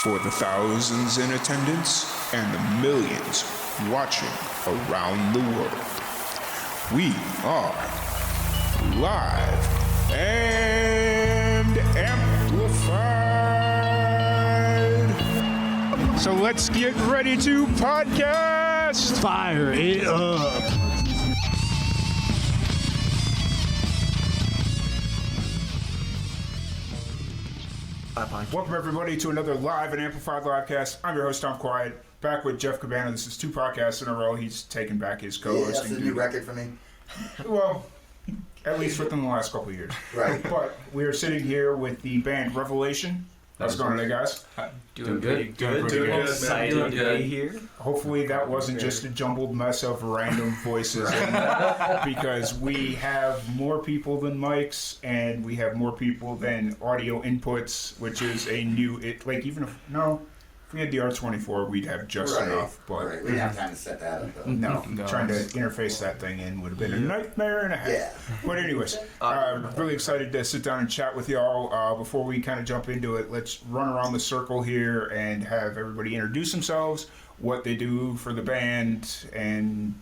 For the thousands in attendance and the millions watching around the world, we are live and amplified. So let's get ready to podcast. Fire it up. Welcome everybody to another live and amplified livecast. I'm your host Tom Quiet, back with Jeff Cabana. This is 2 podcasts in a row. He's taken back his co-hosting. That's a new record for me. Well, at least within the last couple of years. Right. But we are sitting here with the band Revelation. How's it going today, guys? Doing good. Doing pretty good. Excited to be here. Hopefully that wasn't just a jumbled mess of random voices, because we have more people than mics and we have more people than audio inputs, which is a new. If we had the R24, we'd have just enough. But we didn't have time to set that up. no, trying to interface that thing in would have been a nightmare and a half. Yeah. But anyways, really excited to sit down and chat with y'all. Before we kind of jump into it, let's run around the circle here and have everybody introduce themselves, what they do for the band, and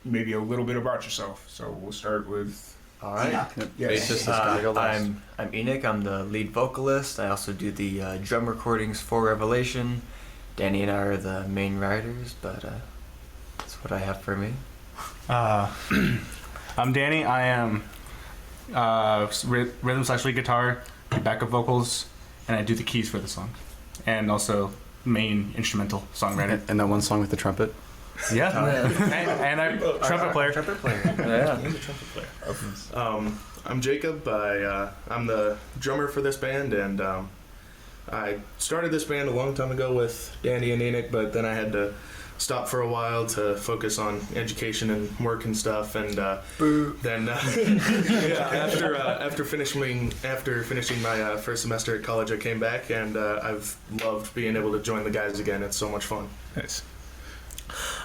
maybe a little bit about yourself. So we'll start with... All right. Yes. I'm Enoch. I'm the lead vocalist. I also do the drum recordings for Revelation. Danny and I are the main writers, but that's what I have for me. I'm Danny. I am rhythm/lead guitar, backup vocals, and I do the keys for the song, and also main instrumental songwriter. And that one song with the trumpet. Yeah, and I'm trumpet player. Yeah. I'm Jacob. I'm the drummer for this band, and I started this band a long time ago with Danny and Enoch, but then I had to stop for a while to focus on education and work and stuff, and then after finishing my first semester at college, I came back, and I've loved being able to join the guys again. It's so much fun. Nice.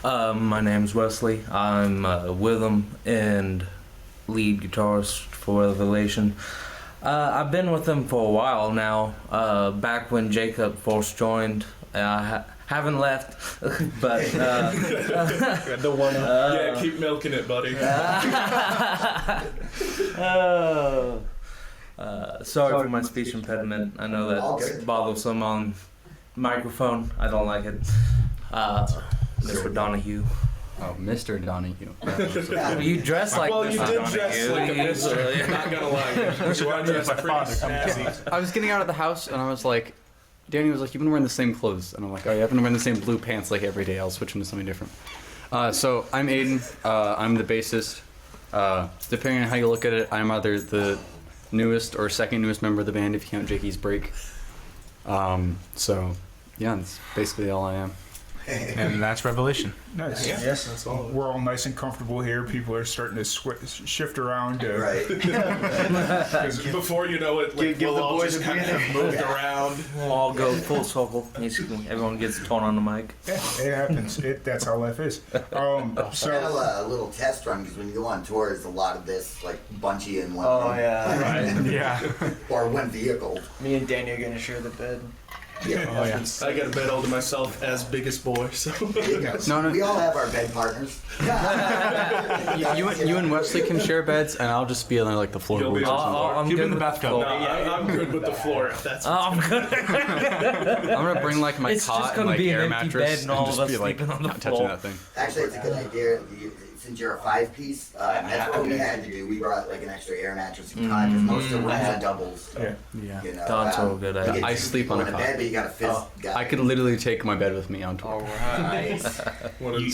My name's Wesley. I'm with them and lead guitarist for Revelation. I've been with them for a while now. Back when Jacob first joined, I haven't left, but The one. Yeah, keep milking it, buddy. Sorry for my speech impediment. I know that's bothersome on microphone. I don't like it. Mr. Donahue. Oh, Mr. Donahue. You dress like Well, you Mr. did Donahue. dress like a mister. Not gonna lie. You are dressed pretty snazzy. I was getting out of the house and I was like, Danny was like, you've been wearing the same clothes. And I'm like, oh, yeah, I've been wearing the same blue pants like every day. I'll switch them to something different. So I'm Aiden. I'm the bassist. Depending on how you look at it, I'm either the newest or second newest member of the band if you count Jakey's break. So, yeah, that's basically all I am. And that's Revelation. Nice. Yeah. Yes, that's all. We're all nice and comfortable here. People are starting to shift around. Right. Because before you know it, like, we'll all just kind of have moved around. All go full circle. Everyone gets a tone on the mic. Yeah, it happens. That's how life is. Kind of a little test run, because when you go on tour, it's a lot of this, like, bunchy in one room. yeah. Yeah. Or one vehicle. Me and Danny are gonna share the bed. Yeah. Oh, yeah. I got a bed all to myself as biggest boy, so. No. We all have our bed partners. You and Wesley can share beds, and I'll just be on like the You'll be floorboards. or on something. I'm Keep it good in the with bathtub. floor. No, I'm good with the floor. That's I'm good. I'm gonna bring like my It's cot just and gonna like be an air empty mattress bed and all just of us be like sleeping on the not touching floor. that thing. Actually, it's a good idea. Since you're a 5-piece, that's what we had to do. We brought like an extra air mattress and cot, because most of the rooms are doubles. Yeah. Yeah. You know, Cots are a good idea. you get I two sleep people on a in cot. bed, but you got a fifth guy. I could literally take my bed with me on tour. Nice.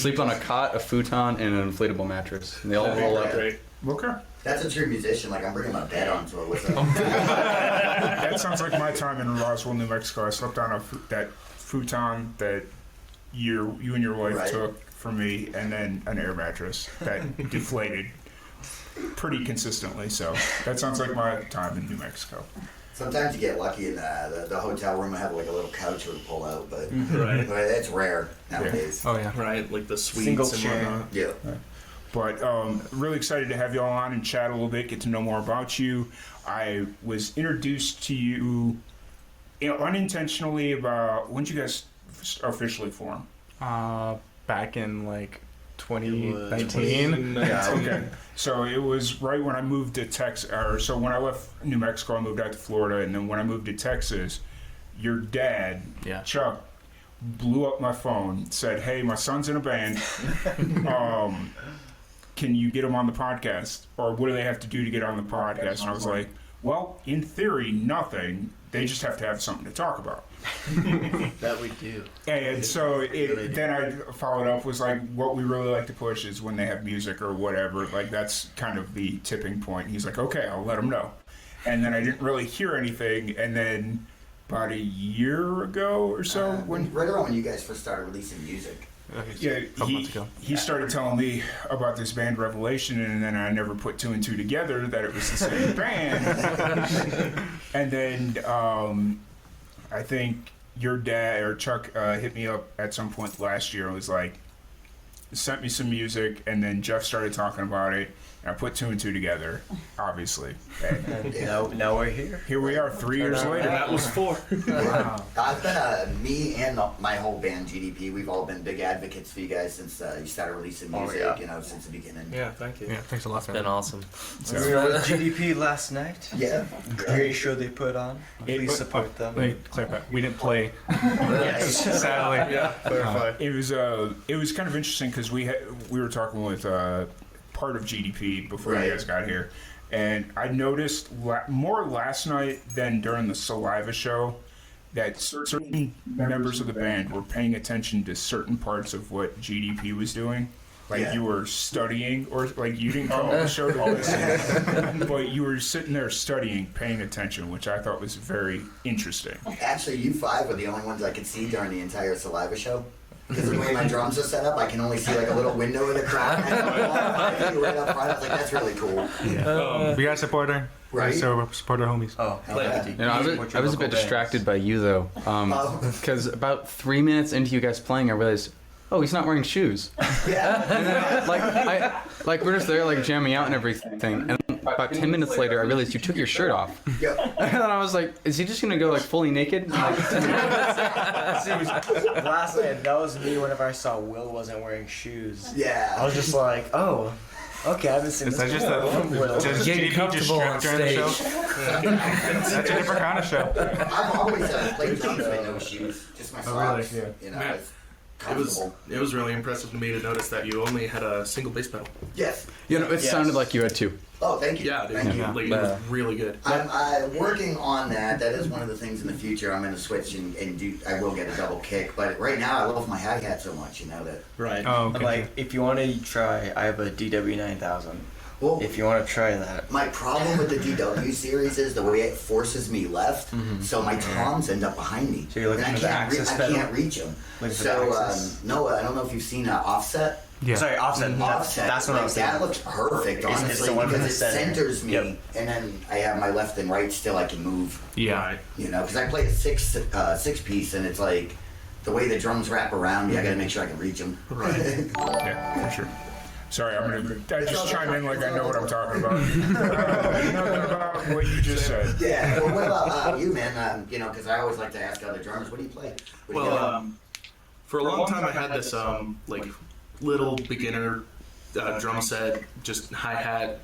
Sleep on a cot, a futon, and an inflatable mattress. And they all roll up. great. Okay. That's a true musician. Like, I'm bringing my bed on tour with him. That sounds like my time in Roswell, New Mexico. I slept on that futon that you and your wife took from me, and then an air mattress that deflated pretty consistently. So that sounds like my time in New Mexico. Sometimes you get lucky in the hotel room. I have like a little couch with a pull out, but Right. it's rare nowadays. Oh, yeah. Right, like the suites Single and chair. whatnot. Yeah. But really excited to have you all on and chat a little bit, get to know more about you. I was introduced to you unintentionally about when did you guys officially form? Back in like 2019. Okay. So it was right when I moved to Texas, or so when I left New Mexico, I moved out to Florida, and then when I moved to Texas, your dad, Yeah. Chuck, blew up my phone, said, "Hey, my son's in a band. Can you get him on the podcast? Or what do they have to do to get on the podcast?" And I was like, "Well, in theory, nothing. They just have to have something to talk about." That we do. And so then I followed up was like, what we really like to push is when they have music or whatever. Like that's kind of the tipping point. He's like, okay, I'll let him know. And then I didn't really hear anything. And then about a year ago or so, right around when you guys first started releasing music. yeah, couple months ago. he started telling me about this band Revelation, and then I never put two and two together that it was the same band. And then I think your dad or Chuck hit me up at some point last year and was like, sent me some music, and then Jeff started talking about it, and I put two and two together, obviously. And Now we're here. here we are 3 years later. That was 4. Wow. I've been me and my whole band GDP. We've all been big advocates for you guys since you started releasing music. yeah. You know, since the beginning. Yeah, thank you. Yeah, thanks a lot, It's for been that. awesome. We were with GDP last night. Yeah. Great show they put on. Please support them. Let me clarify. We didn't play. Yes. Sadly. Yeah, clarify. It was kind of interesting because we were talking with part of GDP before Right. you guys got here, and I noticed more last night than during the Saliva show that certain members of the band were paying attention to certain parts of what GDP was doing. Like Yeah. you were studying, or like you didn't come on the show to listen, but you were sitting there studying, paying attention, which I thought was very interesting. Actually, you five were the only ones I could see during the entire Saliva show. Because of the way my drums are set up, I can only see like a little window in the crowd. And I right up front. I was like, that's really cool. We gotta support her. Right. So support our homies. Oh, Yeah. You know, I was a bit distracted by you though, because about 3 minutes into you guys playing, I realized, oh, he's not wearing shoes. Yeah. And then, we're just there, like jamming out and everything. And about 10 minutes later, I realized you took your shirt off. Yep. And then I was like, is he just gonna go like fully naked? Like, Last night, that was me whenever I saw Will wasn't wearing shoes. I Yeah. was just like, oh, okay, I haven't seen Is that this just before. does Getting GDP just comfortable on strip during the stage. show? That's a different kind of show. I've always played drums with no shoes, just my socks. really? You know, Yeah. it's It was comfortable. really impressive to me to notice that you only had a single bass pedal. Yes. you know, it Yes. sounded like you had two. Oh, thank you. Yeah, dude. Thank you. Like, it was really good. I'm working on that. That is one of the things in the future I'm going to switch and do. I will get a double kick, but right now I love my hi-hat so much, you know that. Right. Oh, But okay. like, if you want to try, I have a DW9000. Well, If you want to try that. my problem with the DW series is the way it forces me left, so my toms end up behind me. So you're looking and for the access I pedal? can't reach them. Looking for So the access. no, I don't know if you've seen Offset. Yeah. Sorry, offset. Offset. That's what I was like, thinking. that looks perfect, It's- it's honestly, the one from because the it center. centers me, Yep. and then I have my left and right still. I can move. Yeah. You know, because I play a six piece, and it's like the way the drums wrap around me. I got to make sure I can reach them. Yeah, for sure. Sorry, I just chime in like I know what I'm talking about. Nothing about what you just said. Yeah. Well, what about you, man? You know, because I always like to ask other drummers, what do you play? What do you got? Well, for a long time I had this like little beginner drum set, just hi-hat,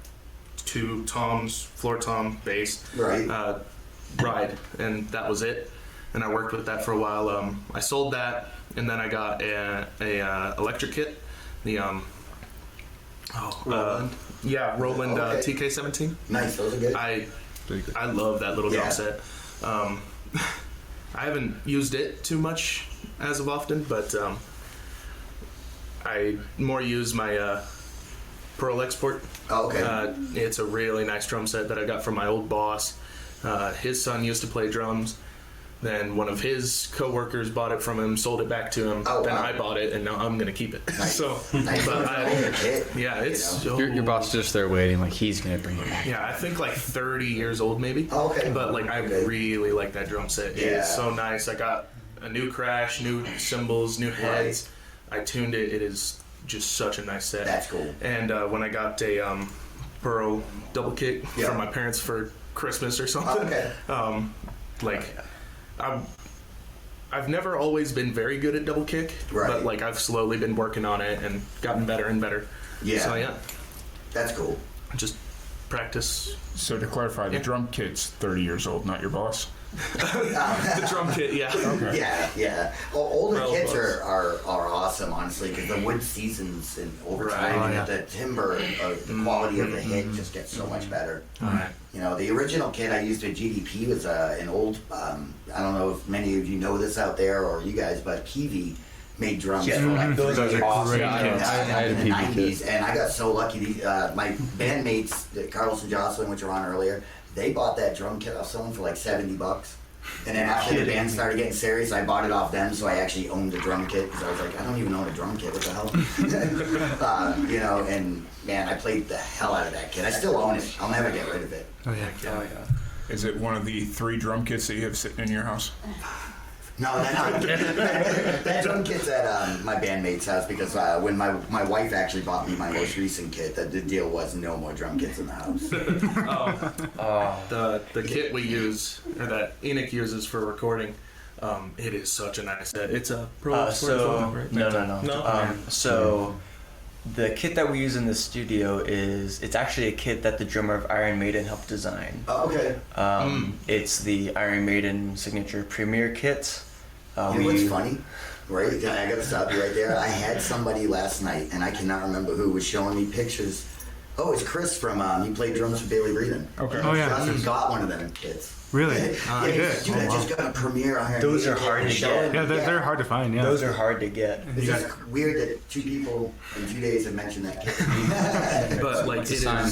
2 toms, floor tom, bass, Right. ride, and that was it. And I worked with that for a while. I sold that, and then I got a electric kit, the Roland? Roland Okay. TK17. Nice. Those are good. I love that little Yeah. drum set. I haven't used it too much as of often, but I more use my Pearl Export. Oh, okay. It's a really nice drum set that I got from my old boss. His son used to play drums. Then one of his coworkers bought it from him, sold it back to him. Oh, then wow. I bought it, and now I'm gonna keep it. Nice. So, Nice. but Hit, yeah, it's you know? so, Your boss is just there waiting, like he's gonna bring it back. Yeah, I think like 30 years old maybe. Oh, okay. But like I Okay. really like that drum set. It Yeah. is so nice. I got a new crash, new cymbals, new heads. I tuned it. It is just such a nice set. That's cool. And when I got a Pearl double kick Yeah. from my parents for Christmas or something, Okay. like I've never always been very good at double kick, Right. but like I've slowly been working on it and gotten better and better. Yeah. So yeah, That's cool. just practice. So to clarify, the drum kit's 30 years old, not your boss. The drum kit, yeah. Okay. Yeah. Well, older Well, kits close. are awesome, honestly, because the wood seasons and over Right. time, Oh, yeah. the timbre, the quality of the hit just gets so much better. Alright. You know, the original kit I used at GDP was an old, I don't know if many of you know this out there or you guys, but Peavey made drums Yeah, for like those are awesome great in kits. I had a the Peavey 90s, kit. and I got so lucky. My bandmates, Carlos and Jocelyn, which were on earlier, they bought that drum kit off someone for like $70. And then after the band started getting serious, I bought it off them, so I actually owned the drum kit because I was like, I don't even own a drum kit. What the hell? You know, and man, I played the hell out of that kit. I still own it. I'll never get rid of it. Oh yeah. Is it one of the 3 drum kits that you have sitting in your house? No, that drum kit's at my bandmate's house because when my wife actually bought me my most recent kit, the deal was no more drum kits in the house. The kit we use, or that Enoch uses for recording, it is such a nice set. It's a Pro So 45, right? no. No? So the kit that we use in the studio it's actually a kit that the drummer of Iron Maiden helped design. Oh, okay. It's the Iron Maiden signature Premier kit. You know what's funny? Right? I gotta stop you right there. I had somebody last night, and I cannot remember who, was showing me pictures. Oh, it's Chris from, he played drums for Bailey Breeden. Okay. Oh, yeah. Johnson got one of them kits. Really? Yeah, he's, dude, I just got a Premier Iron Those are Maiden hard kit to and get. showed Yeah, me. they're hard to find. Yeah. Those are hard to get. It's just weird that 2 people in 2 days have mentioned that kit. But like It's a sign.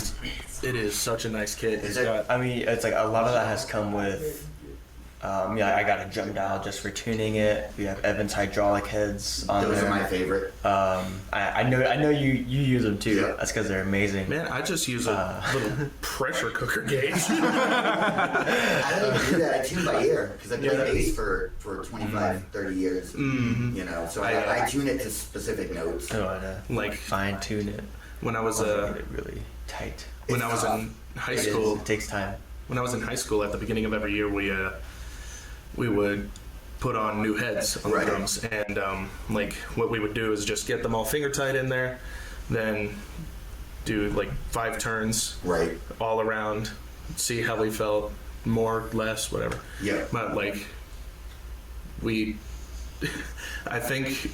it is such a nice kit. Is It's it? got I mean, it's like a lot of that has come with. I got a drum dial just for tuning it. We have Evans hydraulic heads on Those there. are my favorite. I know you use them too. Yeah. That's because they're amazing. man, I just use a little pressure cooker gauge. I don't even do that. I tune by ear because I played bass for 25, 30 years. Mhm. You know, so I- I tune it to specific notes. So to Like fine tune it. when I was Get it really tight. when I It's was tough. in high It is. school. It takes time. When I was in high school, at the beginning of every year, we would put on new heads on Right. the drums, and like what we would do is just get them all finger tight in there, then do like 5 turns Right. all around, see how they felt, more, less, whatever. Yeah. But like I think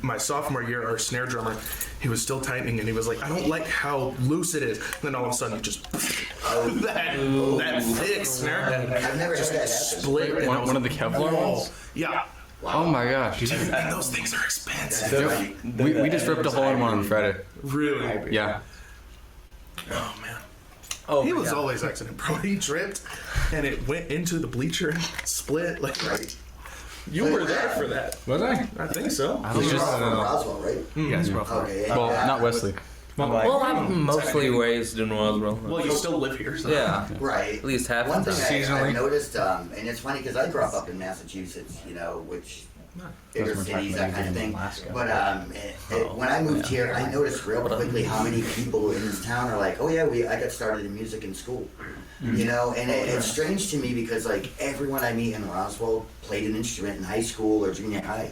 my sophomore year, our snare drummer, he was still tightening, and he was like, I don't like how loose it is. And then all of a sudden, you just that thick snare head I've never just had that happen. split. and I was One of the like, Kevlar "Whoa." ones? Yeah. Oh my gosh. And those things are expensive. That's right. We just ripped a hole in one on Friday. Really? Yeah. Oh man. Oh, He was yeah. always accident prone. He tripped, and it went into the bleacher and split. Like Right. you were there for that. Was I? I think so. I You're was just. from Roswell, right? Yes, roughly. Okay. Well, not Wesley. Well, I'm mostly raised in Roswell. Well, you still live here, so Yeah, Right. at least half One the thing time. I've noticed, and it's funny because I grew up in Massachusetts, you know, which bigger cities, that kind of thing. But when I moved here, I noticed real quickly how many people in this town are like, oh yeah, I got started in music in school. You know, and it's strange to me because like everyone I meet in Roswell played an instrument in high school or junior high.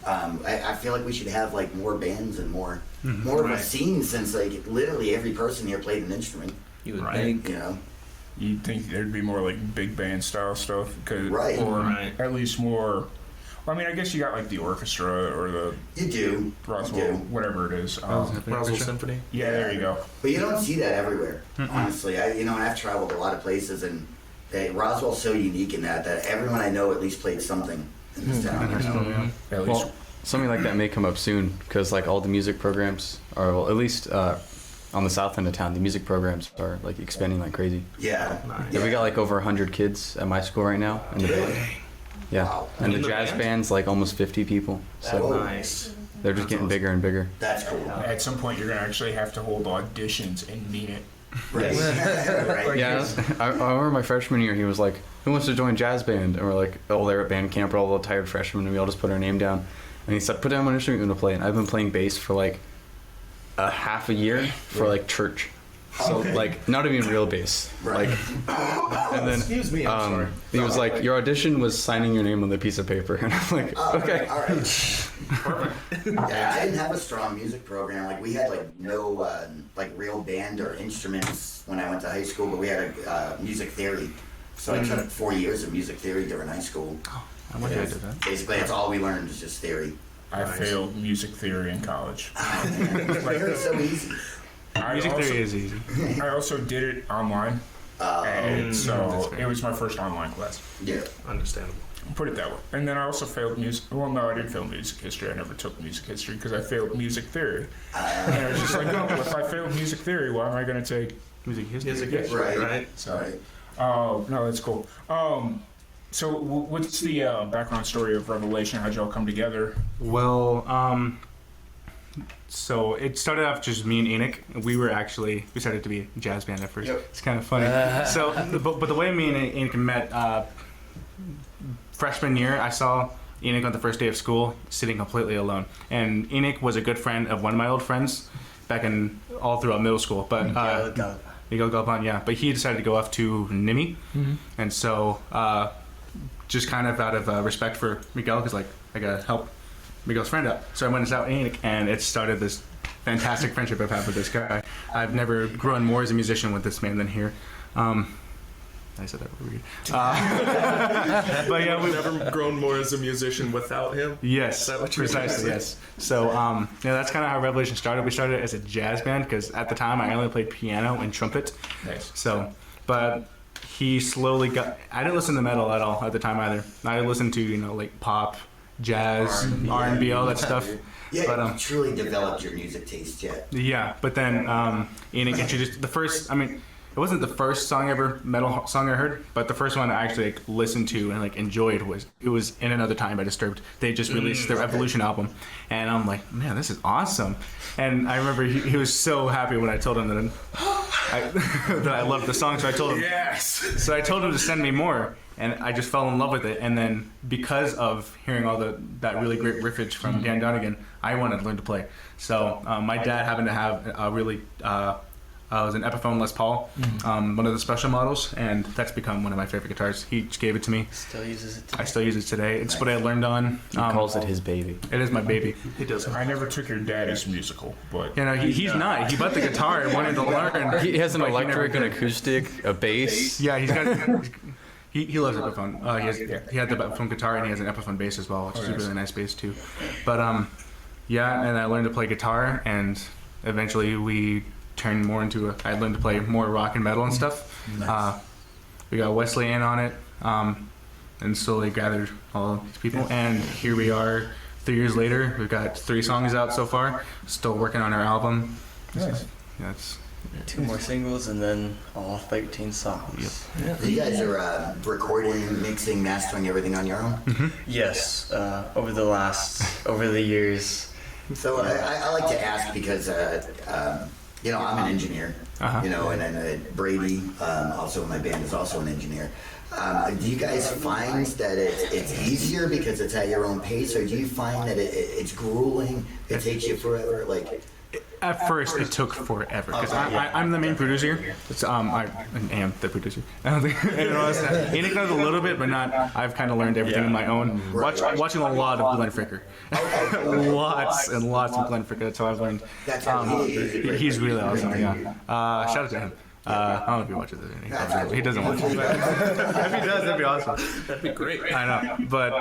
I feel like we should have like more bands and more of a scene since like literally every person here played an instrument. You would Right. think. You know, You'd think there'd be more like big band style stuff, Right. or Right. at least more. Well, I mean, I guess you got like the orchestra or the you do. Roswell, You do. whatever it is. Roswell Symphony. Yeah, there you go. But you don't see that everywhere, honestly. And I've traveled a lot of places, and Roswell's so unique in that everyone I know at least played something in this town. You know? At least Well, something like that may come up soon because like all the music programs are, well, at least on the south end of town, the music programs are like expanding like crazy. Yeah. Yeah, we got like over 100 kids at my school right now. In the band. Yeah, Wow. and the In the jazz band? band's like almost 50 people. So Oh. Nice. they're just getting bigger and bigger. That's cool. at some point you're gonna actually have to hold auditions and mean it. Right. Right. Yeah, I remember my freshman year, he was like, who wants to join jazz band? And we're like, oh, they're at band camp, we're all the tired freshmen, and we all just put our name down. And he said, put down one instrument you're going to play. And I've been playing bass for like a half a year for like church. So like not even real bass. Right. Like, and then Excuse me, I'm sorry. he was like, your audition was signing your name on the piece of paper, and I'm like, okay. All right. Yeah, I didn't have a strong music program. Like we had like no like real band or instruments when I went to high school, but we had a music theory. So I took 4 years of music theory during high school. I wonder I did that. Basically, that's all we learned is just theory. I failed music theory in college. Oh man, theory is so easy. Music theory is easy. I also did it online, and so it was my first online class. Yeah. Understandable. Put it that way. And then I also failed music. Well, no, I didn't fail music history. I never took music history because I failed music theory. And I was just like, no, if I failed music theory, why am I going to take music history? Music history, right? So, Right. no, that's cool. So what's the background story of Revelation? How'd y'all come together? Well, so it started off just me and Enoch. We started to be a jazz band at first. Yep. It's kind of funny. But the way me and Enoch met, freshman year, I saw Enoch on the first day of school sitting completely alone. And Enoch was a good friend of one of my old friends back in all throughout middle school. But Miguel Galvan, yeah. But he decided to go off to NIMI. And so just kind of out of respect for Miguel, because like I gotta help Miguel's friend out. So I went and saw Enoch, and it started this fantastic friendship I've had with this guy. I've never grown more as a musician with this man than here. I said that weird. But yeah, We've never grown more as a musician without him. Yes, Is that what you're precisely. saying? Yes. So yeah, that's kind of how Revelation started. We started as a jazz band because at the time I only played piano and trumpet. Nice. So, but he slowly got. I didn't listen to metal at all at the time either. I listened to like pop, jazz, R&B, all that stuff. Yeah, But, you truly developed your music taste yet. Yeah, but then Enoch introduced the first. I mean, it wasn't the first metal song I heard, but the first one I actually listened to and enjoyed was In Another Time by Disturbed. They just released their Evolution album, and I'm like, man, this is awesome. And I remember he was so happy when I told him that I loved the song. So I told him So I told him to send me more, and I just fell in love with it. And then because of hearing all that really great riffage from Dan Donegan, I wanted to learn to play. So my dad happened to have a really it was an Epiphone Les Paul, one of the special models, and that's become one of my favorite guitars. He just gave it to me. Still uses it today. I still use it today. It's what I learned on. He calls it his baby. It is my baby. He does. I never took your dad as musical, but He's not. He bought the guitar and wanted to learn. He has an but he electric, never an did. acoustic, a bass. Yeah, he's got. He loves Epiphone. He had the Epiphone guitar and he has an Epiphone bass as well, which is a really nice bass too. But yeah, and I learned to play guitar, and eventually we turned more into I learned to play more rock and metal and stuff. Nice. We got Wesley in on it, and slowly gathered all these people, and here we are 3 years later. We've got 3 songs out so far, still working on our album. Nice. Yeah, it's 2 more singles and then all 13 songs. You guys are recording, mixing, mastering everything on your own? Yes, over the years. So I like to ask because, I'm an engineer, and then Brady, also in my band, is also an engineer. Do you guys find that it's easier because it's at your own pace, or do you find that it's grueling, it takes you forever? At first, it took forever because I'm the main producer. I am the producer. Enoch does a little bit, but not. I've kind of learned everything on my own. Watching a lot of Glenn Fricker, lots and lots of Glenn Fricker. That's how I've learned. That's how He's really awesome. Yeah. Shout out to him. I don't know if he watches it. He doesn't watch it. But if he does, that'd be awesome. That'd be great. I know, but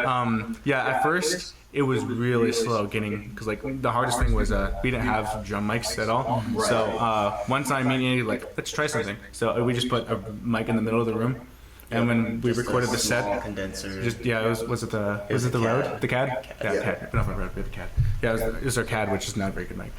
at first it was really slow getting because the hardest thing was we didn't have drum mics at all. Right. So one time me and Andy let's try something. So we just put a mic in the middle of the room, and when we recorded the set, Condenser. was it the Rode, the CAD? Yeah. CAD. Not Rode, we have a CAD. Yeah, it was our CAD, which is not a very good mic.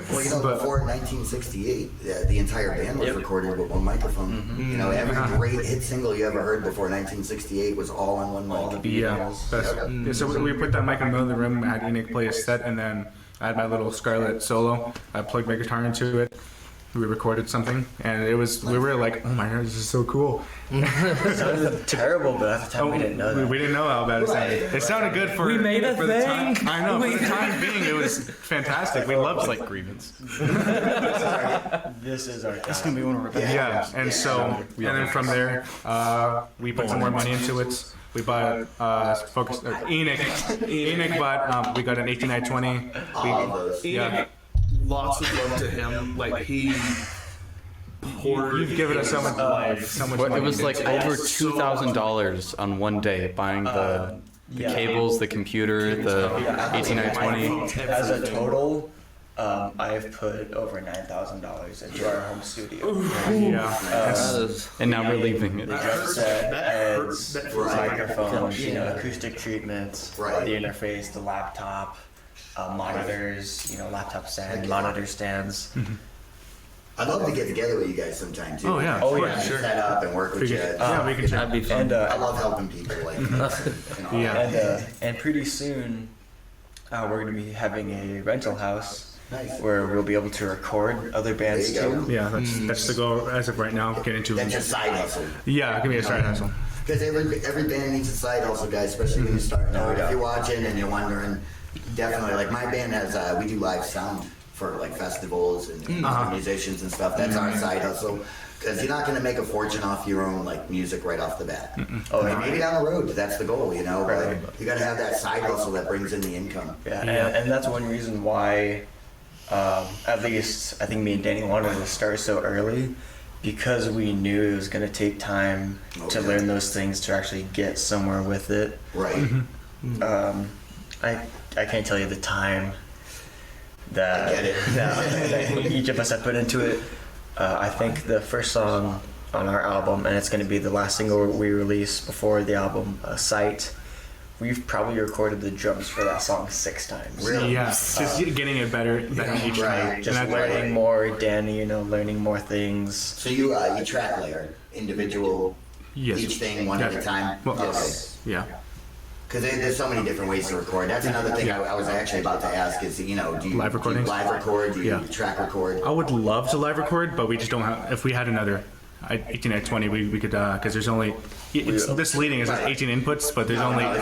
Well, before 1968, the entire band was recorded with one microphone. Every great hit single you ever heard before 1968 was all on one mic. Yeah. So we put that mic in the middle of the room. I had Enoch play a set, and then I had my little Scarlett solo. I plugged my guitar into it, we recorded something, and we were like, oh my god, this is so cool. It sounded terrible, but at the time we didn't know that. We didn't know how bad it sounded. It sounded good for We made a for the time. thing. I know, for the time being, it was fantastic. We loved It's it. like grievance. This is our It's gonna be one of our best. Yeah, and so, and then from there, we put some more money into it. We bought Enoch bought. We got an 18920. All of those. Yeah, Lots of love to him. Like he poured. you've given us so much life, so much But money. it was like over $2,000 on one day buying the cables, the computer, the 18920. As a total, I've put over $9,000 into our home studio. Yeah, That is, And now we're leaving it. The drum set, heads, Right. microphones, acoustic treatments, Right. the interface, the laptop, monitors, laptop stand, monitor stands. I'd love to get together with you guys sometime too. Oh, yeah. Oh, Yeah, yeah, sure. Set up and work with you. yeah, we can check. that'd be fun. And I love helping people. Like, Yeah. and pretty soon, we're going to be having a rental house Nice. where we'll be able to record other bands There you go. too. Yeah, that's the goal as of right now. Get into That's your side hustle. yeah, give me a side hustle. Because every band needs a side hustle, guys, especially when you start out. If you're watching and you're wondering, definitely, like my band has, we do live sound for like festivals and musicians and stuff. That's our side hustle. Because you're not going to make a fortune off your own like music right off the bat. Oh, Like, maybe down the road, that's the goal, Right. But you got to have that side hustle that brings in the income. Yeah, and that's one reason why, at least I think me and Danny wanted to start so early, because we knew it was going to take time to Okay. learn those things to actually get somewhere with it. Right. I can't tell you the time that, I get it. that each of us have put into it. I think the first song on our album, and it's going to be the last single we release before the album, Sight. We've probably recorded the drums for that song 6 times. Really? Yeah, just getting it better each Right. time. Just And learning more, Danny, learning more things. So you track layer individual, yes. each thing one at a time. Well, Okay. yeah. Because there's so many different ways to record. That's another thing I was actually about to ask is, do you Live recordings? live record? Do you Yeah. track record? I would love to live record, but we just don't have. If we had another 18x20, we could because there's only this leading is 18 inputs, but there's only 8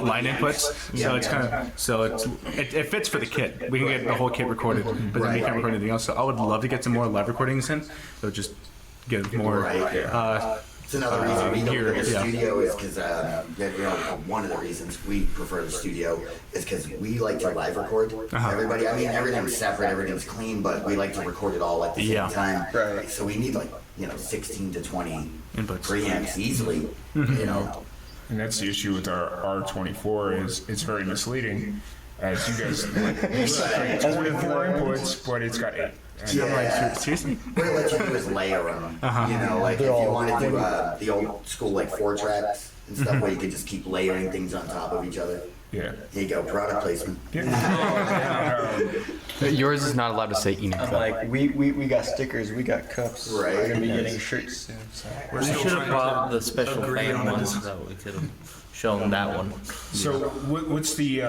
line inputs. So it's kind of it fits for the kit. We can get the whole kit recorded, but then we can't record anything else. So I would love to get some more live recordings in. So just get more. Right. It's another reason we don't here, go to the yeah. studio is because one of the reasons we prefer the studio is because we like to live record everybody. I mean, everything's separate, everything's clean, but we like to record it all at the same time. Right. So we need 16 to 20 Inputs. preamps easily. And that's the issue with our R24 is it's very misleading. As you guys, it's like 24 inputs, but it's got 8. And I'm like, Seriously? What it lets you do is layer them. Like if you want to do the old school like 4 tracks and stuff where you could just keep layering things on top of each other. yeah. Here you go, product placement. Yours is not allowed to say Enoch. I'm though. like, we got stickers, we got cups. Right. We're gonna be getting shirts soon. So. We should have bought the special fan ones that we could have shown that one. So what's the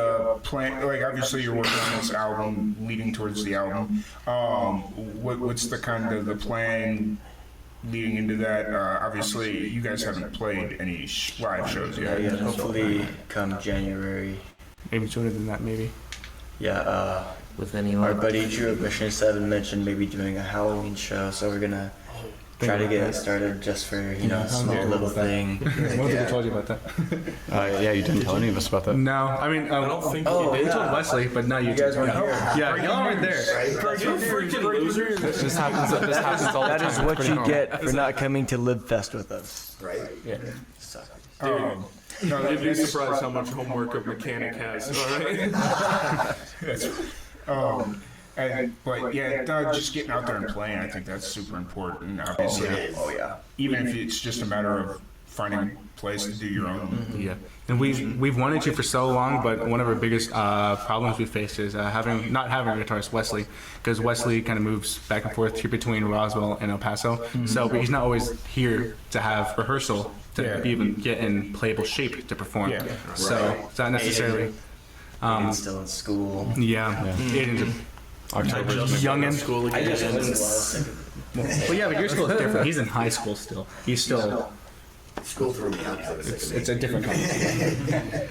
plan? Like obviously you're working on this album, leading towards the album. What's the kind of the plan leading into that? Obviously you guys haven't played any live shows yet. Yeah, hopefully come January. Maybe sooner than that, maybe. Yeah, With any our luck. buddy Drew of Mission 7 mentioned maybe doing a Halloween show, so we're gonna try to get it started just for, a small little thing. Most people told you about that. Yeah, you didn't tell any of us about that. No, I mean, I don't think Oh, you we did. told Wesley, but not you. You guys weren't here. Yeah, y'all weren't there. You freaking losers. This happens all the That time. is what you get for not coming to Live Fest with us. Right? Suck. No, You'd be surprised how much homework a mechanic has. All right. but yeah, just getting out there and playing, I think that's super important. Obviously, Oh yeah. even if it's just a matter of finding a place to do your own. Yeah, and we've wanted to for so long, but one of our biggest problems we faced is not having a guitarist, Wesley, because Wesley kind of moves back and forth here between Roswell and El Paso, so he's not always here to have rehearsal to even get in playable shape to perform. Yeah. So it's not necessarily. Aiden's still in school. Yeah, Aiden's October. Youngin. School again. Well, yeah, but your school is different. He's in high school still. He's still. School threw me out. 'Cause I was sick of It's a different conversation.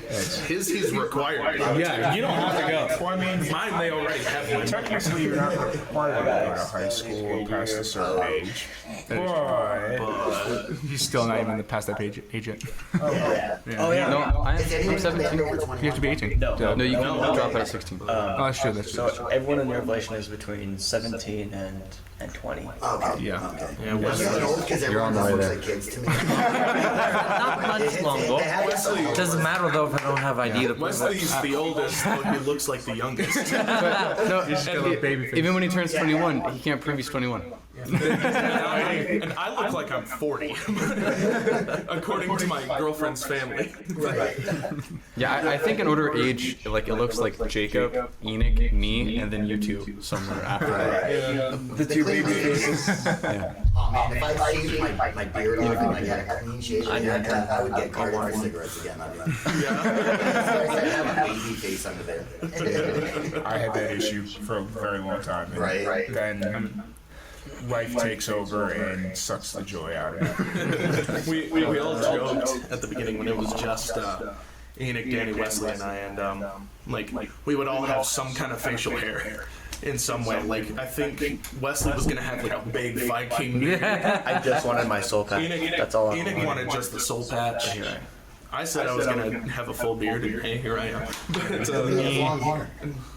He's required. Yeah, you don't have to go. Well, I mean, Mine, they already have one. technically, you're not required to go to high school past a certain age. But He's still not even past that age yet. Oh yeah. No, I'm Is anyone 17. over 21? You have to be 18. No. No, you can drop out at 16. Oh, that's true. That's true. So everyone in your relation is between 17 and 20. Okay. Yeah. Okay. Yeah, Wesley. Because You're on everyone the way looks there. like kids to me. Not much longer. Doesn't matter though if I don't have ID to prove it. Wesley's the oldest, but he looks like the youngest. No, He's just got a little baby face. even when he turns 21, he can't prove he's 21. And I look like I'm 40, according to my girlfriend's family. Yeah, I think in order of age, like it looks like Jacob, Enoch, me, and then you two somewhere after that. The two baby faces. Yeah. Oh man, if I shaved my beard off and I had a clean shave, I would get carded for cigarettes again. I mean, I have a baby face under there. I had that issue for a very long time. And Right. Then life takes over and sucks the joy out of it. We all joked at the beginning when it was just Enoch, Danny, Wesley, and I, and like we would all have some kind of facial hair in some way. Like I think Wesley was gonna have like a big Viking beard. I just wanted my soul patch. That's all I Enoch wanted just the soul patch. I said I was gonna have a full beard, and hey, here I am. But, Long hair.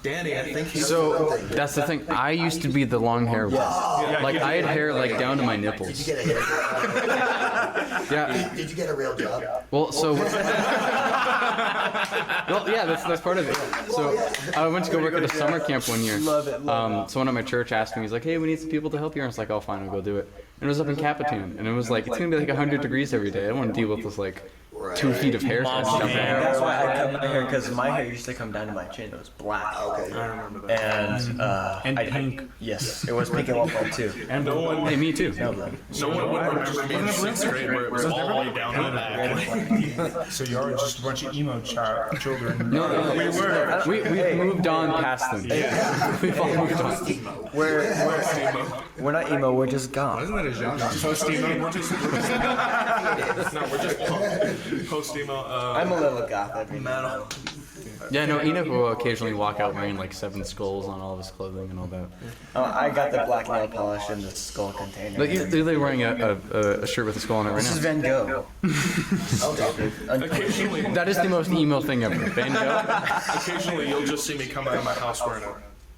Danny, I think he's So that's the thing. I used to be the long hair one. Like I had hair like down to my Did you nipples. get a haircut? Yeah. Did you get a real job? Well, so. Well, yeah, that's part of it. So I went to go work at a summer camp one year. Someone at my church asked me, he's like, "Hey, we need some people to help you." And I was like, "Oh, fine, I'll go do it." And it was up in Capitan, and it was like it's gonna be like 100 degrees every day. I don't want to deal with this like 2 feet of hair. Mom jumping hair. out. That's why I cut my hair, because my hair used to come down to my chin. It was black. Okay. I remember that. And pink. Yes, it was pink and one too. And No one, Hey, me too. no one would remember me in 6th grade where it was all the way down the back. So y'all are just a bunch of emo children. No, we moved on past them. We've all moved on. We're not emo. We're just gone. Isn't that a genre? We're just post emo. I'm a little goth every now. Metal. Yeah, no, Enoch will occasionally walk out wearing like 7 skulls on all of his clothing and all that. I got the black nail polish in the skull container. Like, you're literally wearing a shirt with a skull on it right This is now. Van Gogh. Occasionally, That is the most emo thing ever. Van Gogh? occasionally you'll just see me come out of my house wearing a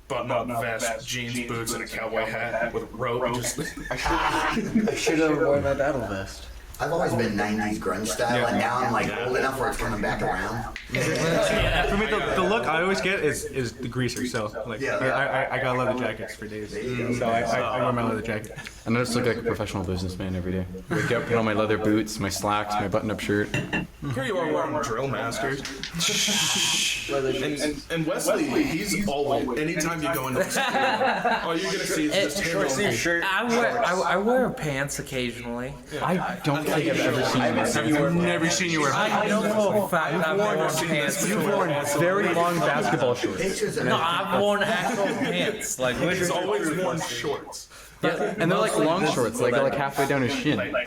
button-up vest, jeans, boots, and a cowboy hat with a rope. Just I should have worn my battle vest. I've always been 90s grunge style, and now I'm like old enough where it's coming back around. For me, the look I always get is the greaser. So like, I got leather jackets for days. So I wear my leather jacket. I just look like a professional businessman every day. Wake up, put on my leather boots, my slacks, my button-up shirt. here you are wearing drill masters. And Wesley, he's always, anytime you go into the studio, all you're gonna see is just him. Shirt. I wear pants occasionally. I don't think I've ever seen you. I've never seen you wear. I know for a fact I've worn pants. You've worn very long basketball shorts. Pictures of No, I've worn actual pants. Like He's always worn shorts. Yeah, and they're like long shorts, like halfway down his shin. But like,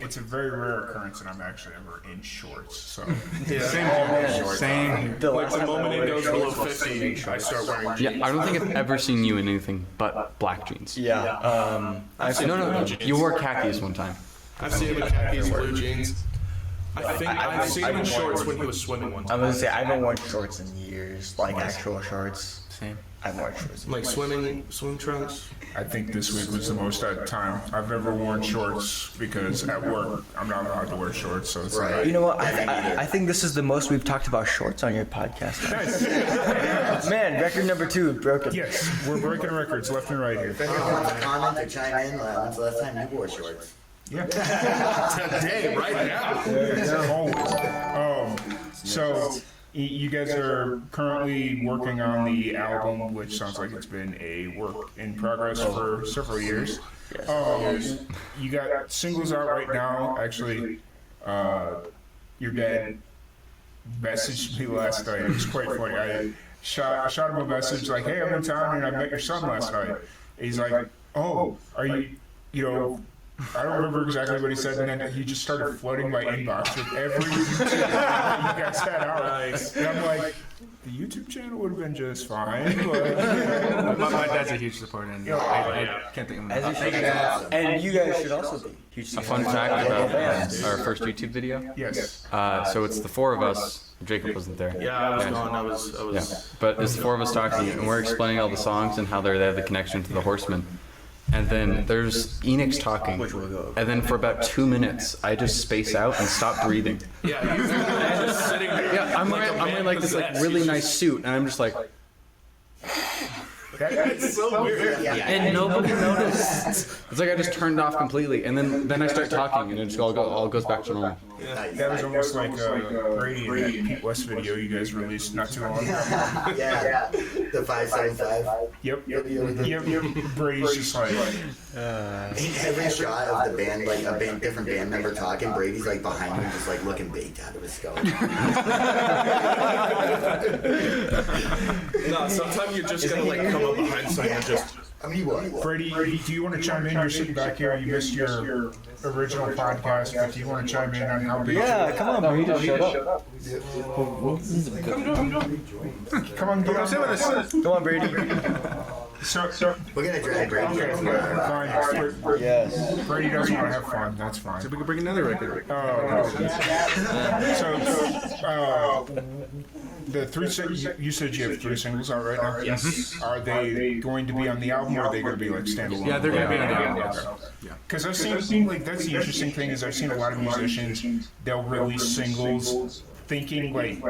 It's a very rare occurrence that I'm actually ever in shorts. So Same. like the moment it goes below 50, I start wearing jeans. Yeah, I don't think I've ever seen you in anything but black jeans. Yeah. No, you wore khakis one time. I've seen him in khakis, blue jeans. I think I've seen him in shorts when he was swimming one I'm time. gonna say I haven't worn shorts in years, like actual shorts. Same. I've worn shorts. Like swim trunks. I think this week was the most time I've ever worn shorts because at work I'm not allowed to wear shorts. So it's Right. like, You know what? I think this is the most we've talked about shorts on your podcast. Man, record number 2 broken. yes, we're breaking records left and right here. If anyone wants to comment or chime in, when's the last time you wore shorts? Today, right now. Always. So you guys are currently working on the album, which sounds like it's been a work in progress for several years. You got singles out right now. Actually, your dad messaged me last night. It was quite funny. shot him a message like, "Hey, I'm in town and I met your son last night." He's like, "Oh, are you, you know?" I don't remember exactly what he said, and then he just started flooding my inbox with every YouTube video you guys had out. Nice. And I'm like, the YouTube channel would have been just fine, but My dad's a huge supporter, and I can't think of him. And you guys should also be huge. A fun fact about our first YouTube video. yes. So it's the four of us. Jacob wasn't there. Yeah, I was gone. I was. Yeah, but it's the four of us talking, and we're explaining all the songs and how they have the connection to the Horsemen. And then there's Enix talking, and then for about 2 minutes, I just space out and stop breathing. Yeah, you're just sitting there. Yeah, I'm wearing like this like really nice suit, and I'm just like, It's so weird. And nobody noticed. it's like I just turned off completely, and then I start talking, and it just all goes back to normal. That was almost like Brady in that Pete West video you guys released not too long ago. Yeah, the 575. Yep. Brady's just like, Every shot of the band, like a different band member talking, Brady's like behind him, just like looking baked out of his skull. No, sometimes you're just gonna like come up behind someone and just. I mean, what? Brady, do you want to chime in? You're sitting back here. You missed your original podcast, but do you want to chime in on how big? Yeah, come on, Brady, just shut up. Come on, get on with Come on, Brady. So, We're gonna drag Brady. okay, fine. Yes. Brady doesn't want to have fun. That's fine. So we can bring another record. The three singles, you said you have 3 singles out right now? Yes. Are they going to be on the album, or are they going to be like standalone? Yeah, they're gonna be on the album. Okay. Because I've seen, like, that's the interesting thing is I've seen a lot of musicians, they'll release singles thinking like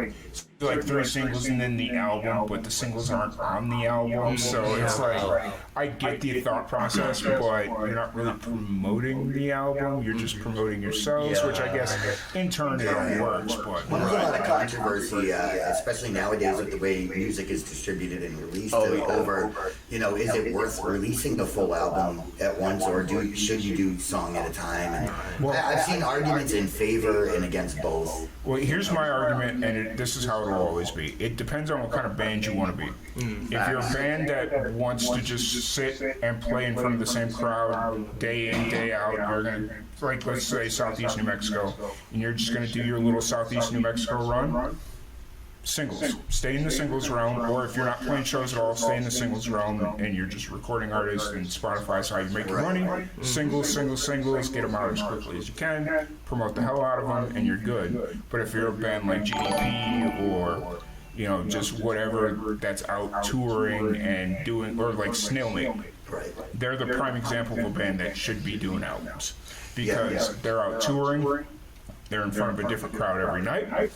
3 singles and then the album, but the singles aren't on the album, so it's like, I get the thought process, but you're not really promoting the album, you're just promoting yourselves, which I guess in turn it all works, but. There's a lot of controversy, especially nowadays with the way music is distributed and released over, is it worth releasing the full album at once, or should you do song at a time? And I've seen arguments in favor and against both. Well, here's my argument, and this is how it'll always be. It depends on what kind of band you want to be. If you're a band that wants to just sit and play in front of the same crowd day in, day out, you're going to, like, let's say Southeast New Mexico, and you're just going to do your little Southeast New Mexico run, singles. Stay in the singles realm, or if you're not playing shows at all, stay in the singles realm, and you're just recording artists, and Spotify's how you make your money. Singles, get them out as quickly as you can, promote the hell out of them, and you're good. But if you're a band like GDP, or just whatever that's out touring and doing, or like Snail Mail, they're the prime example of a band that should be doing albums, because they're out touring, they're in front of a different crowd every night.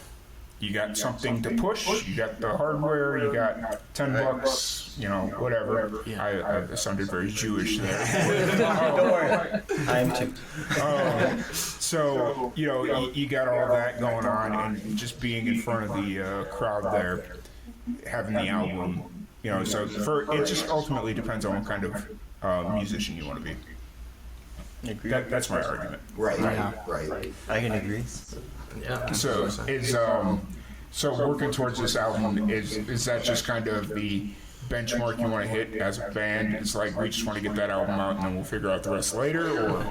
You got something to push, you got the hardware, you got $10, whatever. I sounded very Jewish there. Don't worry. I am too. So, you got all that going on, and just being in front of the crowd there, having the album, so it just ultimately depends on what kind of musician you want to be. That's my argument. Right. I can agree. Yeah. So so working towards this album, is that just kind of the benchmark you want to hit as a band? It's like we just want to get that album out and then we'll figure out the rest later, or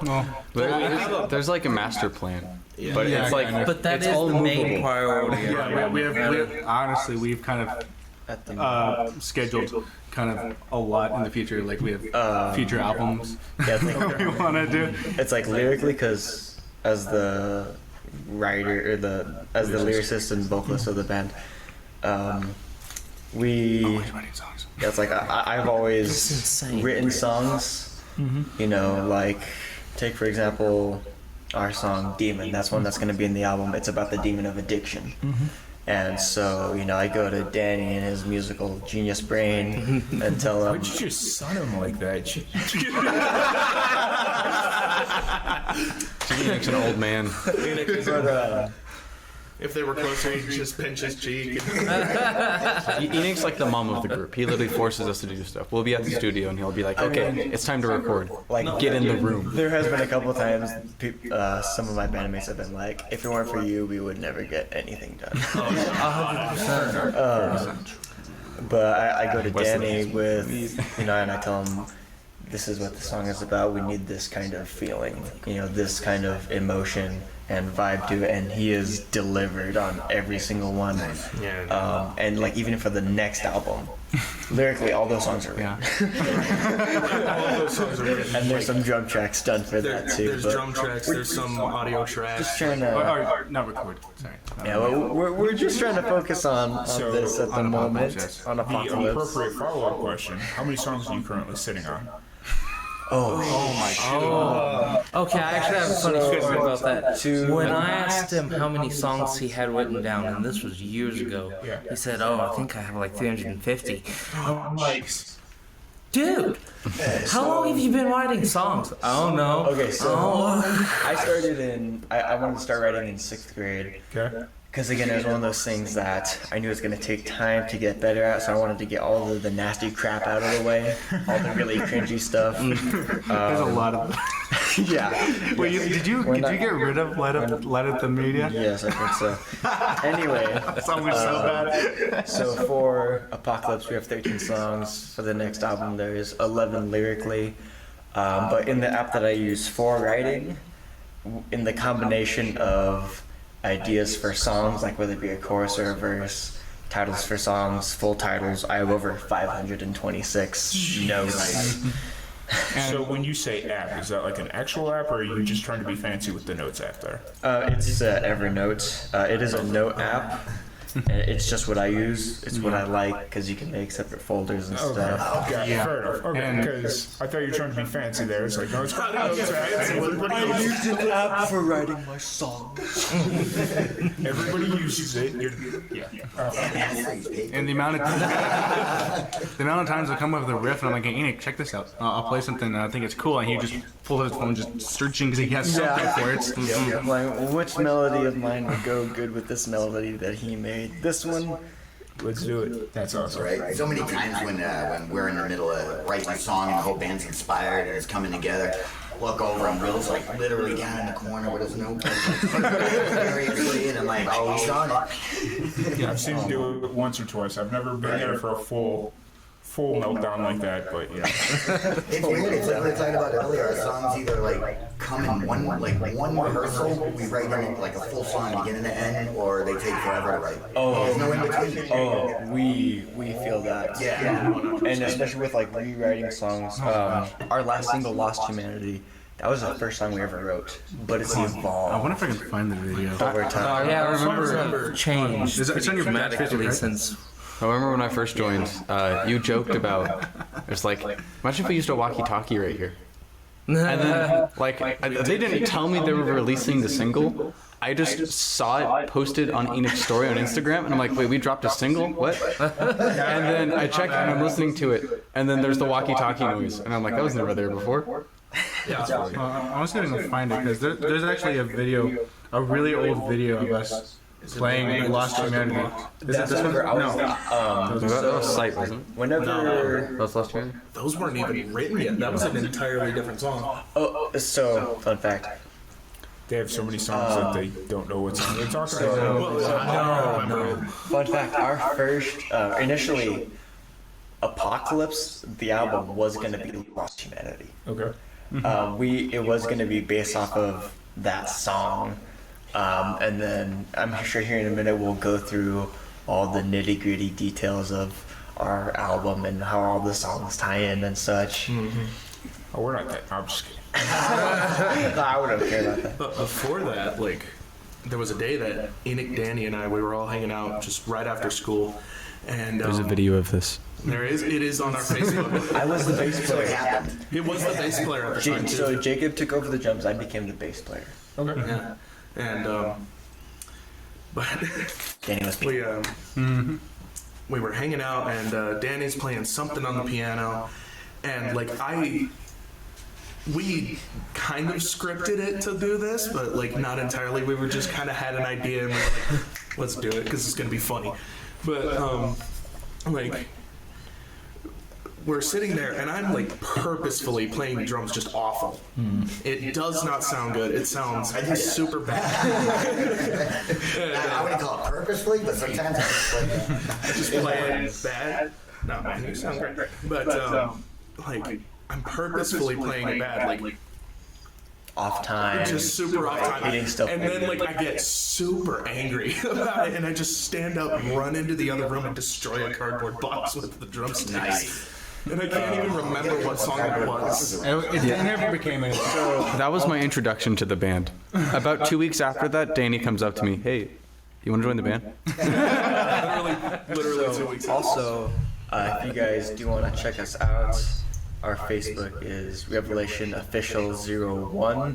There's like a master plan, but it's like But that it's is all the main movable. priority. Yeah, we have honestly, we've kind of scheduled kind of a lot in the future. Like we have future albums Yeah, that we want to do. it's like lyrically, because as the writer or as the lyricist and vocalist of the band, it's like I've always written songs, like take for example our song Demon. That's one that's going to be in the album. It's about the demon of addiction. And so, I go to Danny and his musical genius brain and tell him. why'd you just son him like that? Phoenix, an old man. If they were closer, he'd just pinch his cheek. Enix's like the mom of the group. He literally forces us to do stuff. We'll be at the studio and he'll be like, "Okay, it's time to record. Get in the room." There has been a couple of times some of my bandmates have been like, if it weren't for you, we would never get anything done. But I go to Danny with, and I tell him, this is what the song is about. We need this kind of feeling, this kind of emotion and vibe to it. And he is delivered on every single one. Yeah. And like even for the next album, lyrically, all those songs are written. All of those songs are written. And there's some drum tracks done for that too. There's drum tracks. There's some audio tracks. Just trying to. Or not record. Sorry. Yeah, well, we're just trying to focus on So, this at the on moment. Apocalypse, yes. On The Apocalypse. appropriate follow-up question: how many songs are you currently sitting on? Okay, I actually have a funny story about that. Two. When I asked him how many songs he had written down, and this was years ago, Yeah. he said, "Oh, I think I have like 350." I'm like, Dude, how long have you been writing songs? I don't know. Okay, so Oh. I started I wanted to start writing in 6th grade. okay. Because again, it was one of those things that I knew it was going to take time to get better at, so I wanted to get all of the nasty crap out of the way, all the really cringy stuff. There's a lot of. Yeah. Wait, did you get rid of Let It the Media? Yes, I think so. Anyway, That song was so bad. so for Apocalypse, we have 13 songs. For the next album, there is 11 lyrically. But in the app that I use for writing, in the combination of ideas for songs, like whether it be a chorus or a verse, titles for songs, full titles, I have over 526 notes. So when you say app, is that like an actual app, or are you just trying to be fancy with the notes app there? It's Evernote. It is a note app. And it's just what I use. It's what I like because you can make separate folders and stuff. Okay, Yeah. fair enough. Okay, And- because I thought you were trying to be fancy there. It's like, no, it's called a notes app. Everybody uses an app for writing my song. Everybody uses it. And the amount of times I come up with a riff and I'm like, hey, Enoch, check this out. I'll play something and I think it's cool, and he just pulls out his phone, just searching because he has something for it. Like, which melody of mine would go good with this melody that he made? This one? Let's do it. That's awesome. Right. So many times when we're in the middle of writing a song and the whole band's inspired and it's coming together, I look over and Will's like literally down in the corner with his notebook, seriously, and I'm like, oh, he's on it. Yeah, I've seen him do it once or twice. I've never been there for a full meltdown like that, but yeah. It's weird. It's like we were talking about earlier. Our songs either like come in one rehearsal, we write them like a full song beginning to end, or they take forever to write. There's no in between. Oh, we feel that. Yeah. And especially with like rewriting songs. Our last single, Lost Humanity, that was the first song we ever wrote, but it's I evolved wonder if I can find the video. over time. Yeah, I Songs remember never changed It's on your dramatically Facebook, right? since. I remember when I first joined, you joked about, it's like, imagine if we used a walkie-talkie right here. And then, they didn't tell me they were releasing the single. I just saw it posted on Enoch's story on Instagram, and I'm like, wait, we dropped a single? What? And then I check, and I'm listening to it, and then there's the walkie-talkie noise, and I'm like, that was never there before. I was going to find it because there's actually a really old video of us playing Lost Humanity. Is it this one? No. That was Sight, wasn't it? Whenever. That was Lost Humanity? those weren't even written yet. That was an entirely different song. Oh, so fun fact. They have so many songs that they don't know what song they're talking about. No. Fun fact. Our first initially, Apocalypse, the album was gonna be Lost Humanity. Okay. It was gonna be based off of that song. And then I'm sure here in a minute we'll go through all the nitty gritty details of our album and how all the songs tie in and such. Oh, we're not that. I'm just kidding. I wouldn't care about that. But before that, like, there was a day that Enoch, Danny, and I, we were all hanging out just right after school. And There's a video of this. It is on our Facebook. I was the bass So it player. happened. It was the bass player at the time, too. So Jacob took over the drums. I became the bass player. Okay. Yeah. And, but Danny was. we were hanging out, and Danny's playing something on the piano, and like we kind of scripted it to do this, but like not entirely. We were just kind of had an idea, and we were like, let's do it because it's gonna be funny. But like we're sitting there, and I'm like purposefully playing drums just awful. It does not sound good. It sounds super bad. I wouldn't call it purposefully, but sometimes I just play Playing bad. No, man, you sound great. But like, I'm purposefully playing it bad, like Off time. just super off time. Hitting stuff And then like I get super angry about it, and I just stand up, run into the other room, and destroy a cardboard box with the drumsticks. Nice. And I can't even remember what song it was. It never became anything. That was my introduction to the band. About 2 weeks after that, Danny comes up to me, hey, you want to join the band? Literally 2 weeks. Also, if you guys do want to check us out, our Facebook is Revelation Official 01.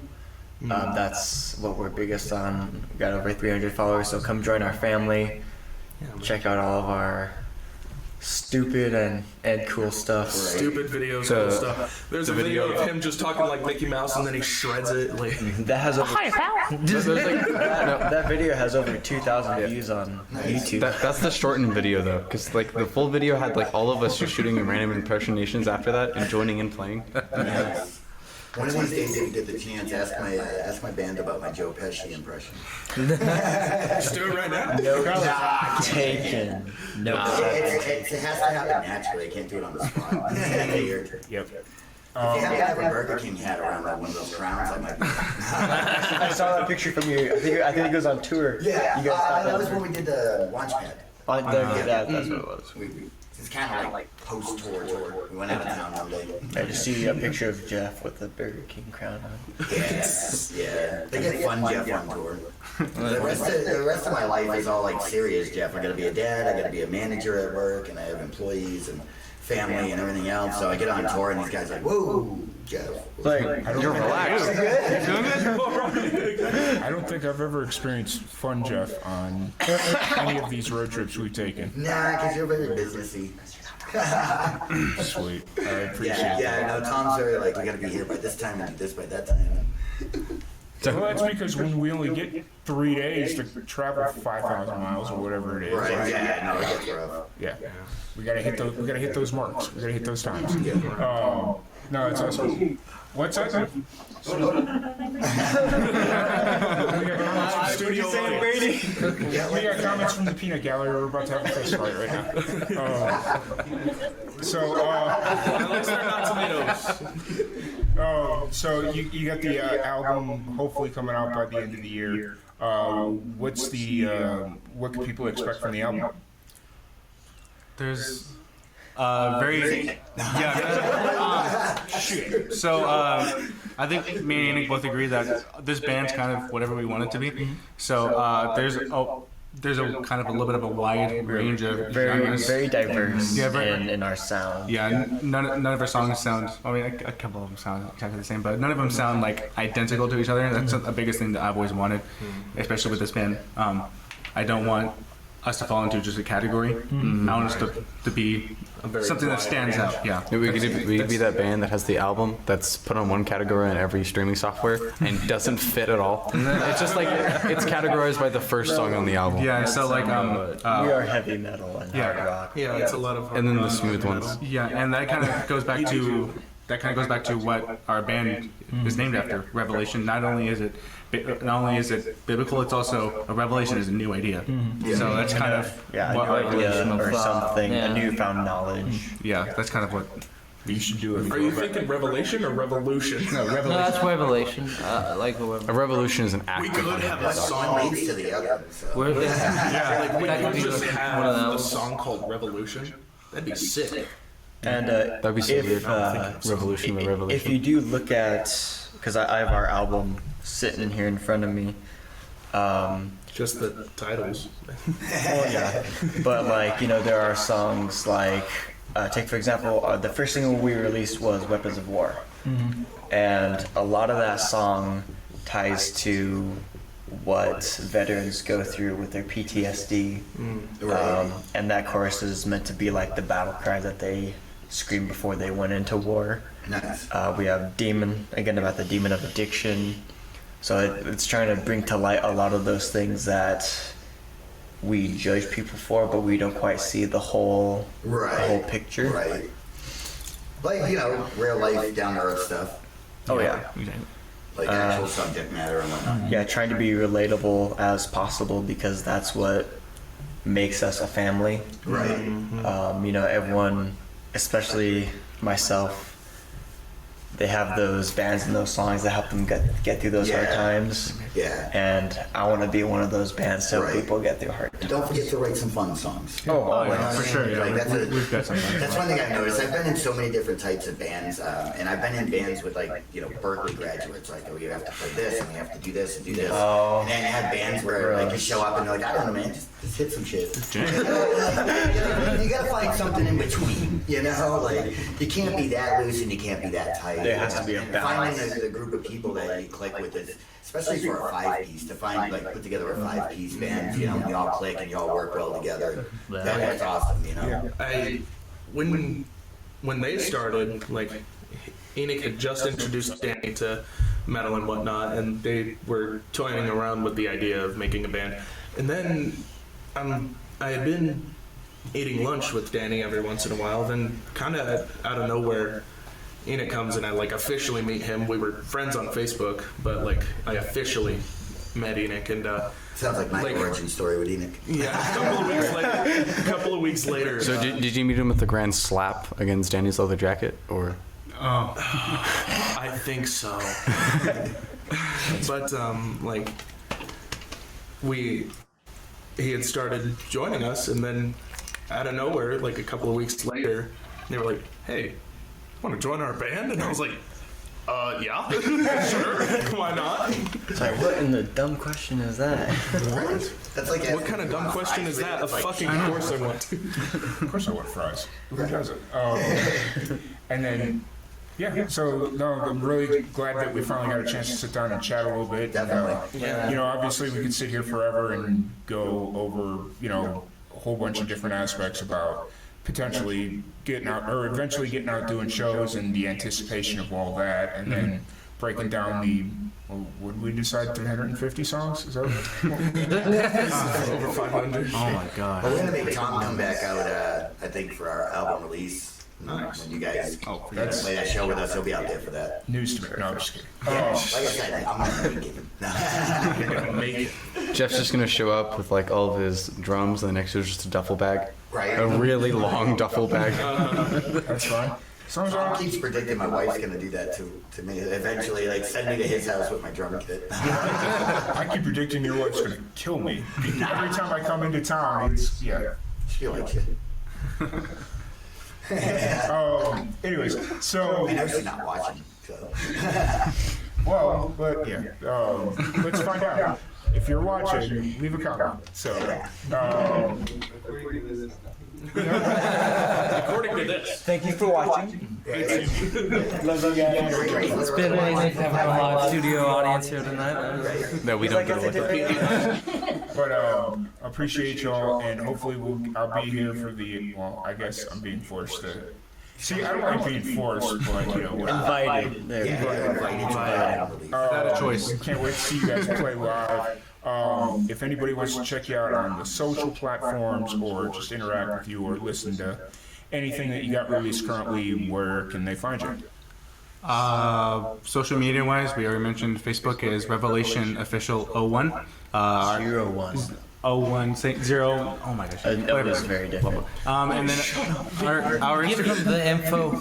That's what we're biggest on. We got over 300 followers, so come join our family. Check out all of our stupid and cool stuff. Stupid videos, So, cool stuff. There's a video of him just talking like Mickey Mouse, and then he shreds it. Like, That has over that video has over 2,000 views on YouTube. That's the shortened video though, because like the full video had like all of us just shooting random impersonations after that and joining in playing. One of these days, if you get the chance, ask my band about my Joe Pesci impression. just do it right now. Taken. It has to happen naturally. I can't do it on the spot. Yep. If you happen to have a Burger King hat around one of those crowns, I might be. I saw that picture from you. I think it goes on tour. Yeah, You guys that was when we did the launch pad. that's what it was. It's kind of like post-tour. We went out of town one day. I just see a picture of Jeff with the Burger King crown on. Yeah. They get fun Jeff on tour. The rest of my life is all like serious Jeff. I gotta be a dad, I gotta be a manager at work, and I have employees and family and everything else. So I get on tour and these guys are like, whoa, Jeff. Like, You're relaxed. I don't think I've ever experienced fun, Jeff, on any of these road trips we've taken. Nah, because you're very businessy. Sweet. I appreciate Yeah, no, Tom's very like, we gotta be here by this time and do this by that time. that. Well, that's because when we only get 3 days to travel 5,000 miles or whatever it is. Right, yeah, no, it gets rough. Yeah. We gotta hit those. We gotta hit those marks. We gotta hit those times. No, it's awesome. What's that? We got studio audience. We got comments from the peanut gallery. We're about to have a fist fight right now. Unless they're not tomatoes. So you got the album hopefully coming out by the end of the year. What's the what can people expect from the album? There's very shit. So I think me and Yannick both agree that this band's kind of whatever we want it to be. So there's a kind of a little bit of a wide range of very genres. diverse Yeah, in our sound. Yeah, none of our songs sound. I mean, a couple of them sound exactly the same, but none of them sound like identical to each other. That's the biggest thing that I've always wanted, especially with this band. I don't want us to fall into just a category. I want us to be something that stands out. Yeah. We could be that band that has the album that's put on one category on every streaming software and doesn't fit at all. It's just like it's categorized by the first song on the album. Yeah. So like We are heavy metal and hard rock. Yeah, it's a lot of. And then the smooth ones. yeah, and that kind of goes back to what our band is named after, Revelation. Not only is it biblical, it's also a revelation is a new idea. So that's kind of Yeah, what a new idea of or thought. something, Yeah. a newfound knowledge. yeah, that's kind of what You should do it. Are you thinking Revelation or Revolution? no No, revelation. that's Revelation. I like A whatever. revolution is an We act. could have a One song. leads to the other. So. Where they, Like we That could could be just one of have a those. song called Revolution. That'd be sick. And That'd be so if, weird. Revolution by if revolution. you do look at, because I have our album sitting here in front of me. Just the titles. But like, there are songs like, take for example, the first single we released was Weapons of War. And a lot of that song ties to what veterans go through with their PTSD. And that chorus is meant to be like the battle cry that they screamed before they went into war. Nice. We have Demon, again about the demon of addiction. So it's trying to bring to light a lot of those things that we judge people for, but we don't quite see the whole picture. Right. Like, you know, real life, down to earth stuff. Oh yeah. Exactly. Like actual subject matter and whatnot. Yeah, trying to be relatable as possible because that's what makes us a family. Right. You know, everyone, especially myself, they have those bands and those songs that help them get through those hard times. Yeah. And I want to be one of those bands to help Right. people get through hard And don't forget to write some fun songs. Oh, yeah, for sure. Yeah, Like, we've got something. That's one thing I've noticed. I've been in so many different types of bands, and I've been in bands with like, you know, Berkeley graduates. Like, oh, you have to play this, and you have to do this and do this. Oh. And then I have bands where like you show up and they're like, I don't know, man, just hit some shit. You gotta find something in between. You know, like you can't be that loose and you can't be that tight. There has to be a And balance. finding the group of people that you click with is, especially for a 5-piece, to find like put together a 5-piece band. You know, you all click and you all work well together. That's awesome. You know. When they started, like Enoch had just introduced Danny to metal and whatnot, and they were toying around with the idea of making a band. And then I had been eating lunch with Danny every once in a while. Then kind of out of nowhere, Enoch comes and I like officially meet him. We were friends on Facebook, but like I officially met Enoch, and Sounds like my origin story with Enoch. yeah, a couple of weeks later. So did you meet him at the grand slap against Danny's leather jacket, or? Oh. I think so. But like he had started joining us, and then out of nowhere, like a couple of weeks later, they were like, "Hey, want to join our band?" And I was like, yeah, sure, why not?" Sorry, what in the dumb question is that? That's like What kind of dumb question is that? Of fucking course I want to. Of course I want fries. Who doesn't? And then, yeah, so no, I'm really glad that we finally got a chance to sit down and chat a little bit. Definitely. You know, obviously we could sit here forever and go over, you know, a whole bunch of different aspects about potentially getting out, or eventually getting out doing shows and the anticipation of all that, and then breaking down the, what did we decide, 350 songs? Is that Over 500. Oh my god. We're gonna make Tom come back out, I think, for our album release. Nice. When you guys that's play that show with us, he'll be out there for that. news to me? No, I'm just kidding. Like I said, I'm not gonna make it. Jeff's just gonna show up with like all of his drums, and the next is just a duffel bag, Right. a really long duffel bag. That's fine. As long as Tom I keeps predicting my wife's gonna do that to me. Eventually, like send me to his house with my drum kit. I keep predicting your wife's gonna kill me. Every time I come into town, it's, yeah. She likes it. Anyways, so, I know she's not watching. So. well, but yeah, let's find out. If you're watching, leave a comment. So, According to this. Thank you for watching. It's been amazing having a live studio audience here tonight. No, we don't go with it. but appreciate y'all, and hopefully I'll be here for the. Well, I guess I'm being forced to. See, I don't like being forced, but you know, whatever. Invited. There. Without a choice. Can't wait to see you guys play live. If anybody wants to check you out on the social platforms or just interact with you or listen to anything that you got released currently, where can they find you? Social media wise, we already mentioned Facebook is Revelation Official 01. 01. 01 0. Oh my gosh. It was very different. And then our Give Instagram, them the info.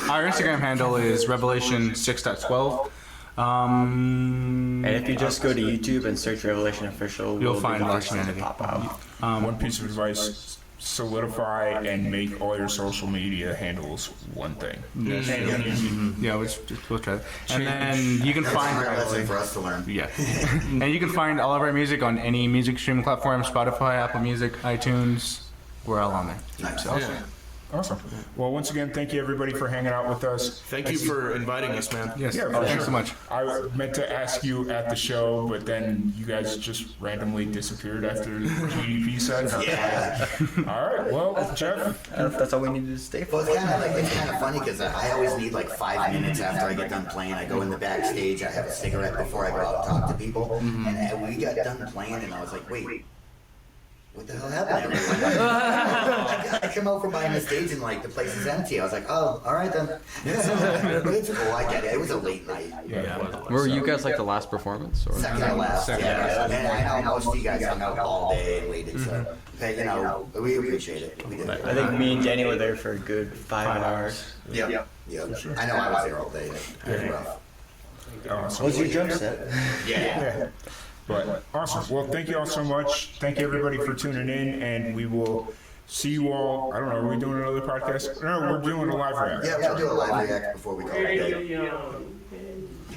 our Instagram handle is Revelation 6.12. And if you just go to YouTube and search Revelation Official, You'll we'll find be the Lost first one to Humanity. pop out. One piece of advice: solidify and make all your social media handles one thing. Yeah, we'll try that. And then you can That's a find great lesson for us to learn. yeah, and you can find all of our music on any music streaming platform: Spotify, Apple Music, iTunes. We're all on there. Nice. Awesome. Well, once again, thank you everybody for hanging out with us. Thank you for inviting us, man. Yes, Yeah, thanks sure. so much. I meant to ask you at the show, but then you guys just randomly disappeared after the GDP set. Yeah. All right. Well, Jeff. That's all we needed to stay for. Well, it's kind of funny because I always need like 5 minutes after I get done playing. I go in the backstage, I have a cigarette before I go out and talk to people, and we got done playing, and I was like, wait, what the hell happened to everyone? I come out from behind the stage and like the place is empty. I was like, oh, all right then. But it's cool. I get it. It was a late night. Were you guys like the last performance? Or? Second to last. Second Yeah. to last. And I know most of you guys hung out all day and waited. So, hey, you know, we appreciate it. We did. I think me and Danny were there for a good 5 hours. Yeah. I know I was there all day. It was rough. Awesome. Was your drum set? Yeah. But awesome. Well, thank you all so much. Thank you everybody for tuning in, and we will see you all. I don't know. Are we doing another podcast? No, we're doing a live react. Yeah, we'll do a live react before we call it.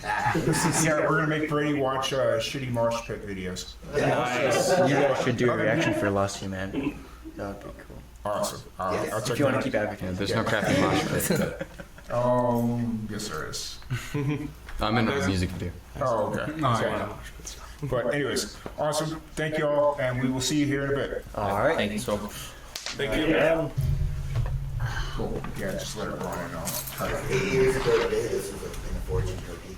Yeah, we're gonna make Brady watch shitty marsh pit videos. You guys should do a reaction for Lost You Man. That would be cool. Awesome. I'll check If you want that to keep advocating. Yeah, there's no crappy mosh pit. out. Yes, there is. I'm in a music video. Oh, okay. But anyways, awesome. Thank you all, and we will see you here in a bit. All right. Thank you so much. Thank you. Cool. Yeah, just let it run on. 8 years ago today, this was in a fortune cookie.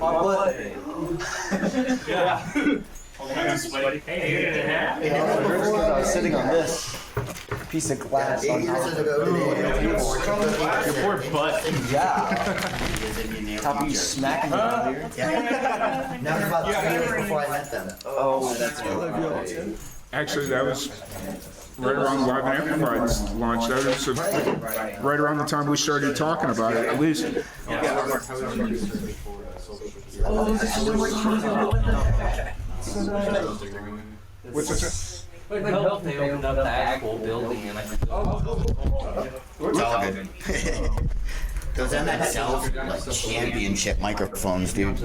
I was sitting on this piece of glass 8 on years top ago today, of your poor butt. Yeah. Top of you smacking me out here. Yeah. That was about 2 years before I met them. Oh, that's good. Actually, that was right around Live and Amplified's launch. That was right around the time we started talking about it, at least. What's this? They opened up the actual building and I It's all good. Those MXL like championship microphones, dude.